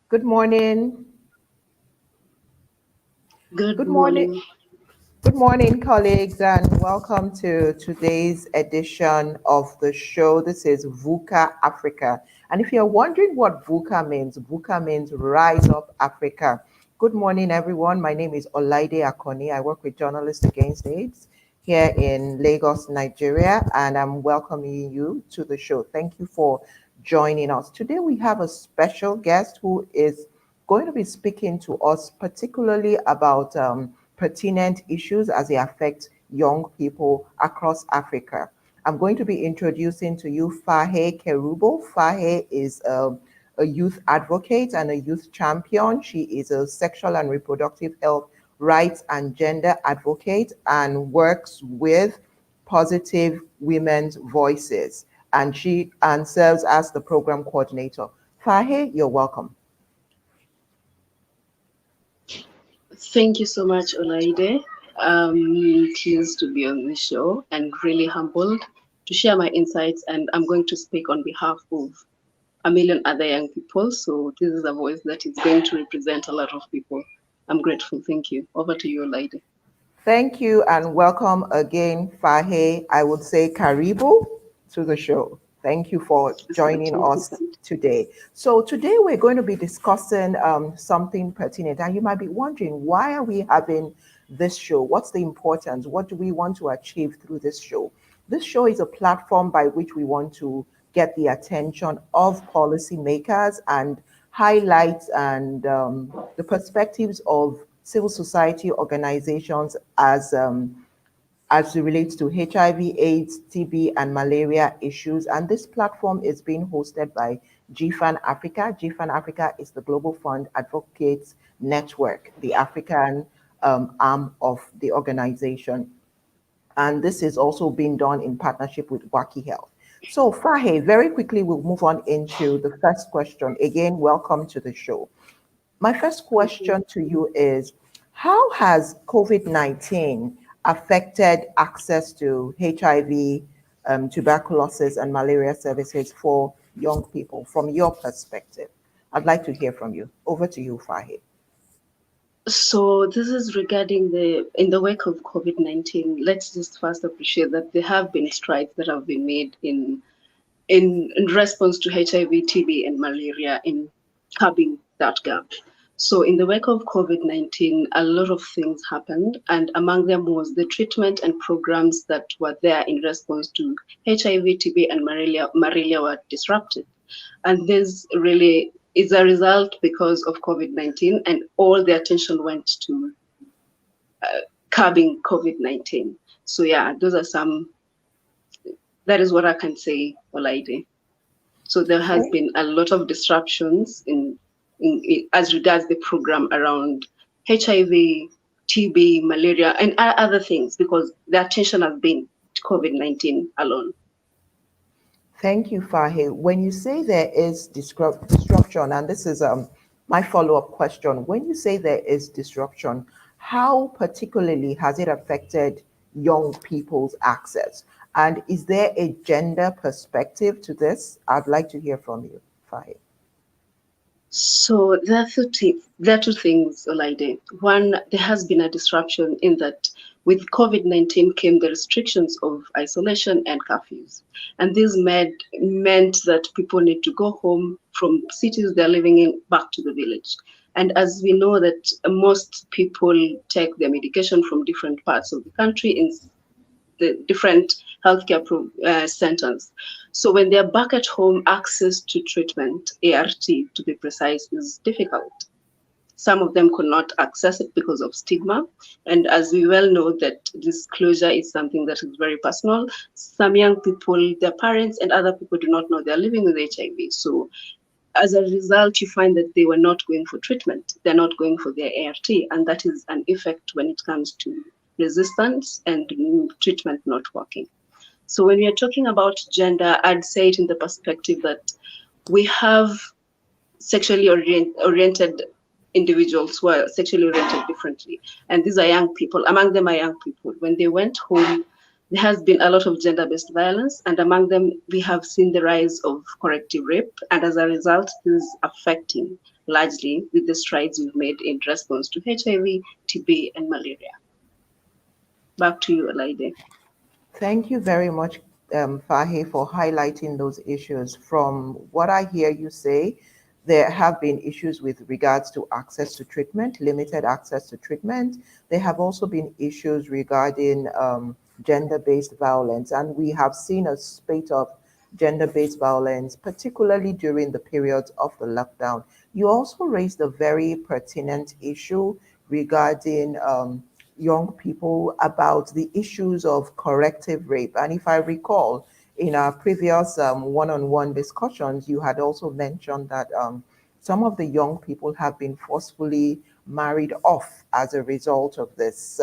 Good morning. Good Good morning. morning. Good morning, colleagues, and welcome to today's edition of the show. This is Vuka Africa. And if you're wondering what Vuka means Rise Up Africa. Good morning, everyone. My name is Olaide Akoni. I work with Journalists Against AIDS here in Lagos, Nigeria, and I'm welcoming you to the show. Thank you for joining us. Today, we have a special guest who is going to be speaking to us, particularly about pertinent issues as they affect young people across Africa. I'm going to be introducing to you Fahe Kerubo. Fahe is a youth advocate and a youth champion. She is a sexual and reproductive health rights and gender advocate and works with Positive Women's Voices. And she serves as the program coordinator. Fahe, you're welcome. Thank you so much, Olaide. I'm pleased to be on this show and really humbled to share my insights. And I'm going to speak on behalf of a million other young people. So this is a voice that is going to represent a lot of people. I'm grateful. Thank you. Over to you, Olaide. Thank you and welcome again, Fahe. I would say Karibu to the show. Thank you for joining Asante, us asante. today. So today we're going to be discussing something pertinent, and you might be wondering, why are we having this show? What's the importance? What do we want to achieve through this show? This show is a platform by which we want to get the attention of policymakers and highlight and the perspectives of civil society organizations as it relates to HIV, AIDS, TB, and malaria issues. And this platform is being hosted by GFAN Africa. GFAN Africa is the Global Fund Advocates Network, the African arm of the organization. And this is also being done in partnership with Waki Health. So, Fahe, very quickly, we'll move on into the first question. Again, welcome to the show. My first Thank you. question to you is, how has COVID-19 affected access to HIV, tuberculosis, and malaria services for young people from your perspective? I'd like to hear from you. Over to you, Fahid. So this is regarding in the wake of COVID-19. Let's just first appreciate that there have been strides that have been made in response to HIV, TB, and malaria in curbing that gap. So, in the wake of COVID 19, a lot of things happened, and among them was the treatment and programs that were there in response to HIV, TB, and malaria were disrupted. And this really is a result because of COVID 19, and all the attention went to curbing COVID 19. So, yeah, those are that is what I can say, Olaide. So there has Okay. been a lot of disruptions as regards the program around HIV, TB, malaria, and other things because the attention has been to COVID-19 alone. Thank you, Fahid. When you say there is disruption, and this is my follow-up question, when you say there is disruption, how particularly has it affected young people's access? And is there a gender perspective to this? I'd like to hear from you, Fahid. So there are two things, Olaide. One, there has been a disruption in that with COVID-19 came the restrictions of isolation and curfews. And this meant that people need to go home from cities they're living in back to the village. And as we know that most people take their medication from different parts of the country in the different healthcare centers. So when they're back at home, access to treatment, ART to be precise, is difficult. Some of them could not access it because of stigma. And as we well know that disclosure is something that is very personal. Some young people, their parents and other people do not know they're living with HIV. So as a result, you find that they were not going for treatment. They're not going for their ART. And that is an effect when it comes to resistance and treatment not working. So when we are talking about gender, I'd say it in the perspective that we have sexually oriented individuals who are sexually oriented differently. And these are young people. Among them are young people. When they went home, there has been a lot of gender-based violence, and among them, we have seen the rise of corrective rape. And as a result, this is affecting largely with the strides we've made in response to HIV, TB, and malaria. Back to you, Alaide. Thank you very much, Fahe, for highlighting those issues. From what I hear you say, there have been issues with regards to access to treatment, limited access to treatment. There have also been issues regarding gender-based violence, and we have seen a spate of gender-based violence, particularly during the periods of the lockdown. You also raised a very pertinent issue regarding young people about the issues of corrective rape. And if I recall, in our previous one-on-one discussions, you had also mentioned that some of the young people have been forcefully married off as a result of this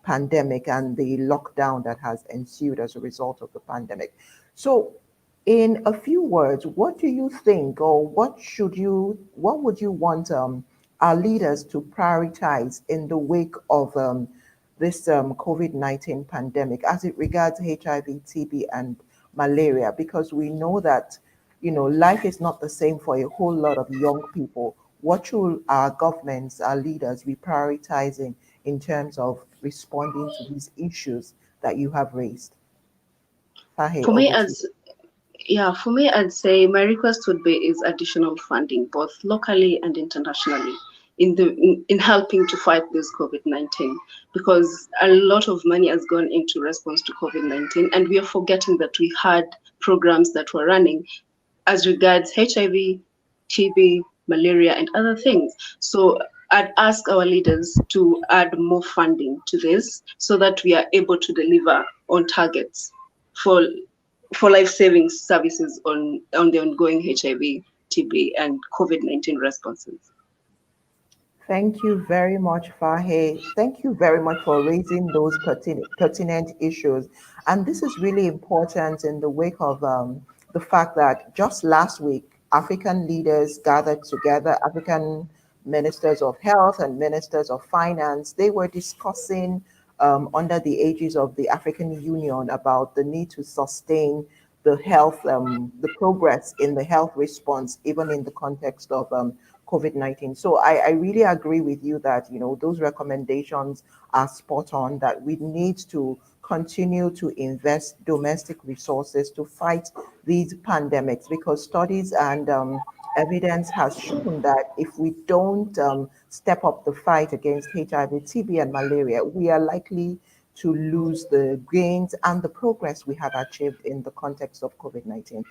pandemic and the lockdown that has ensued as a result of the pandemic. So, in a few words, what do you think, or what would you want our leaders to prioritize in the wake of this COVID-19 pandemic as it regards HIV, TB, and malaria? Because we know that, life is not the same for a whole lot of young people. What should our governments, our leaders be prioritizing in terms of responding to these issues that you have raised? Fahe, For me, over to you. as Yeah, for me, I'd say my request would be is additional funding, both locally and internationally, in helping to fight this COVID-19, because a lot of money has gone into response to COVID-19, and we are forgetting that we had programs that were running as regards HIV, TB, malaria, and other things. So I'd ask our leaders to add more funding to this so that we are able to deliver on targets for life-saving services on the ongoing HIV, TB, and COVID-19 responses. Thank you very much, Fahe. Thank you very much for raising those pertinent issues. And this is really important in the wake of the fact that just last week, African leaders gathered together, African ministers of health and ministers of finance. They were discussing under the aegis of the African Union about the need to sustain the health, the progress in the health response, even in the context of COVID-19. So I really agree with you that, those recommendations are spot on, that we need to continue to invest domestic resources to fight these pandemics, because studies and evidence has shown that if we don't step up the fight against HIV, TB, and malaria, we are likely to lose the gains and the progress we have achieved in the context of COVID-19.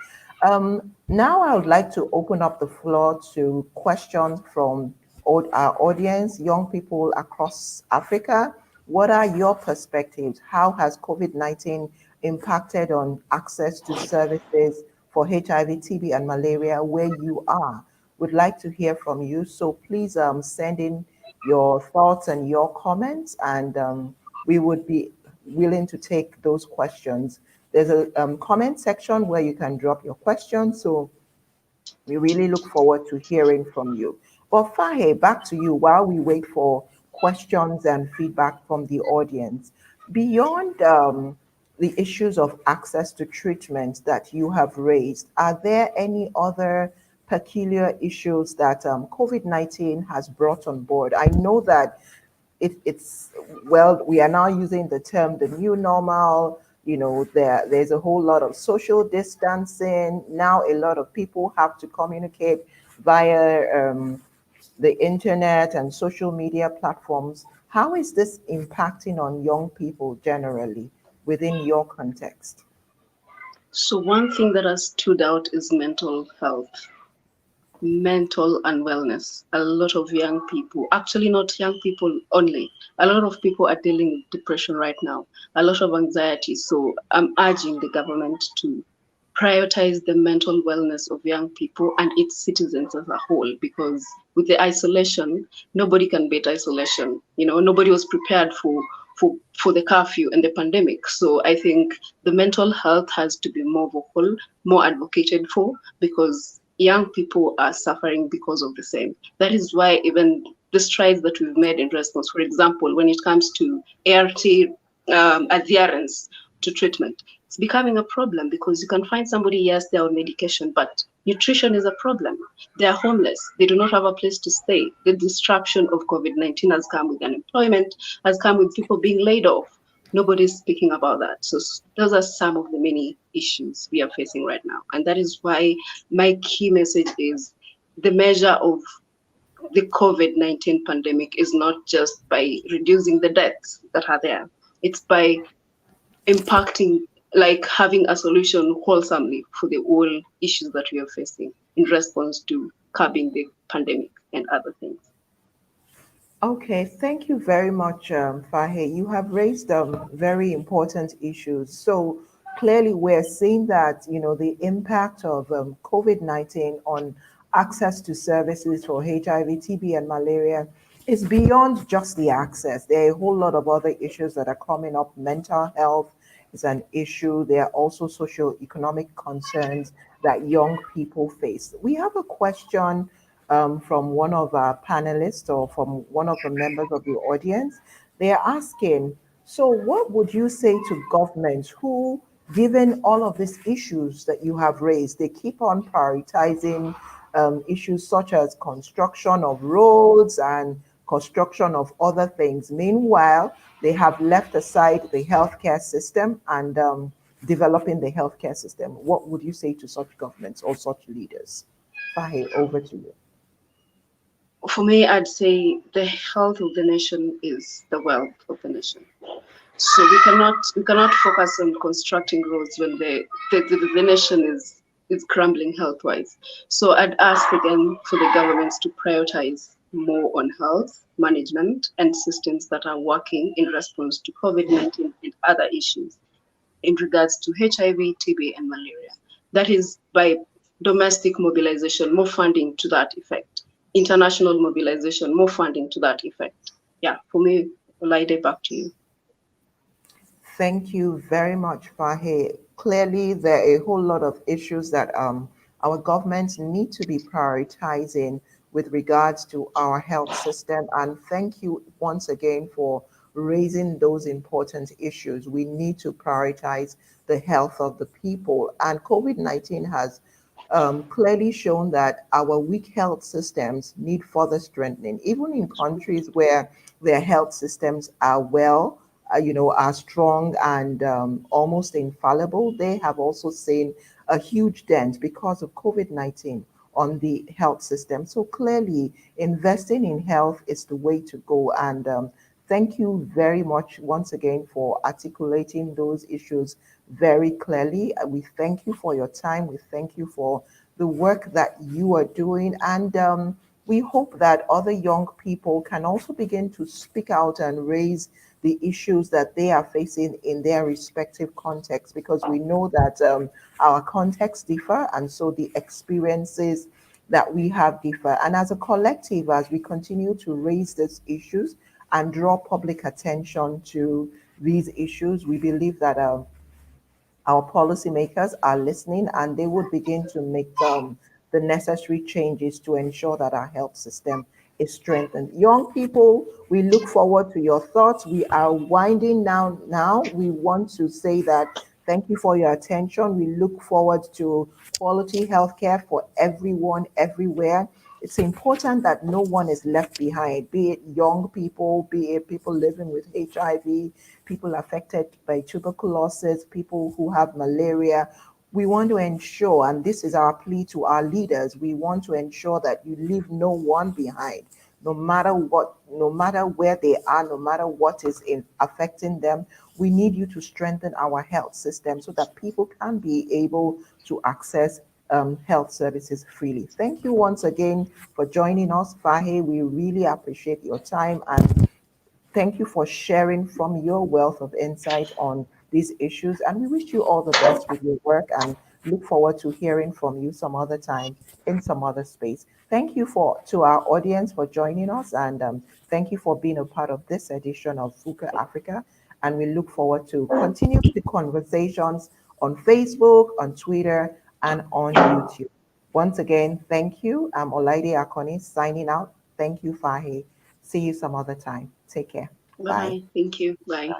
Now I would like to open up the floor to questions from our audience, young people across Africa. What are your perspectives? How has COVID-19 impacted on access to services for HIV, TB, and malaria where you are? Would like to hear from you. So please send in your thoughts and your comments, and we would be willing to take those questions. There's a comment section where you can drop your questions. So we really look forward to hearing from you. But Fahe, back to you while we wait for questions and feedback from the audience. Beyond the issues of access to treatment that you have raised, are there any other peculiar issues that COVID-19 has brought on board? I know that it's well, we are now using the term the new normal. There's a whole lot of social distancing now. A lot of people have to communicate via the internet and social media platforms. How is this impacting on young people generally within your context? So one thing that has stood out is mental health, mental and wellness. A lot of young people, actually not young people only, a lot of people are dealing with depression right now, a lot of anxiety. So I'm urging the government to prioritize the mental wellness of young people and its citizens as a whole, because with the isolation, nobody can beat isolation. Nobody was prepared for the curfew and the pandemic. So I think the mental health has to be more vocal, more advocated for, because young people are suffering because of the same. That is why even the strides that we've made in response, for example, when it comes to ART adherence to treatment, it's becoming a problem, because you can find somebody, yes, they're on medication, but Nutrition is a problem. They are homeless. They do not have a place to stay. The disruption of COVID-19 has come with unemployment, has come with people being laid off. Nobody's speaking about that. So those are some of the many issues we are facing right now. And that is why my key message is the measure of the COVID-19 pandemic is not just by reducing the deaths that are there, it's by impacting, like having a solution wholesomely for the all issues that we are facing in response to curbing the pandemic and other things. Okay, thank you very much, Fahe. You have raised very important issues. So clearly, we're seeing that the impact of COVID-19 on access to services for HIV, TB, and malaria is beyond just the access. There are a whole lot of other issues that are coming up. Mental health is an issue. There are also socio-economic concerns that young people face. We have a question from one of our panelists or from one of the members of the audience. They're asking, so what would you say to governments who, given all of these issues that you have raised, they keep on prioritizing issues such as construction of roads and construction of other things. Meanwhile, they have left aside the healthcare system and developing the healthcare system. What would you say to such governments or such leaders? Fahe, over to you. For me, I'd say the health of the nation is the wealth of the nation. So we cannot focus on constructing roads when the nation is crumbling health wise. So I'd ask again for the governments to prioritize more on health management and systems that are working in response to COVID-19 and other issues in regards to HIV, TB, and malaria. That is by domestic mobilization, more funding to that effect. International mobilization, more funding to that effect. Yeah, for me, Olaide, back to you. Thank you very much, Fahe. Clearly, there are a whole lot of issues that our governments need to be prioritizing with regards to our health system. And thank you once again for raising those important issues. We need to prioritize the health of the people. And COVID-19 has clearly shown that our weak health systems need further strengthening, even in countries where their health systems are are strong and almost infallible. They have also seen a huge dent because of COVID-19 on the health system. So clearly, investing in health is the way to go. And thank you very much once again for articulating those issues very clearly. We thank you for your time. We thank you for the work that you are doing. And we hope that other young people can also begin to speak out and raise the issues that they are facing in their respective contexts, because we know that our contexts differ, and so the experiences that we have differ. And as a collective, as we continue to raise these issues and draw public attention to these issues, we believe that our policymakers are listening and they would begin to make the necessary changes to ensure that our health system is strengthened. Young people, we look forward to your thoughts. We are winding down now. We want to say that thank you for your attention. We look forward to quality healthcare for everyone, everywhere. It's important that no one is left behind, be it young people, be it people living with HIV, people affected by tuberculosis, people who have malaria. We want to ensure, and this is our plea to our leaders, we want to ensure that you leave no one behind, no matter what, no matter where they are, no matter what is affecting them. We need you to strengthen our health system so that people can be able to access health services freely. Thank you once again for joining us, Fahe. We really appreciate your time, and thank you for sharing from your wealth of insight on these issues. And we wish you all the best with your work and look forward to hearing from you some other time in some other space. Thank you to our audience for joining us, and thank you for being a part of this edition of Vuka Africa. And we look forward to continue the conversations on Facebook, on Twitter, and on YouTube. Once again, thank you. I'm Olaide Akoni signing out. Thank you, Fahe. See you some other time. Take care. Bye. Bye. Thank you. Bye.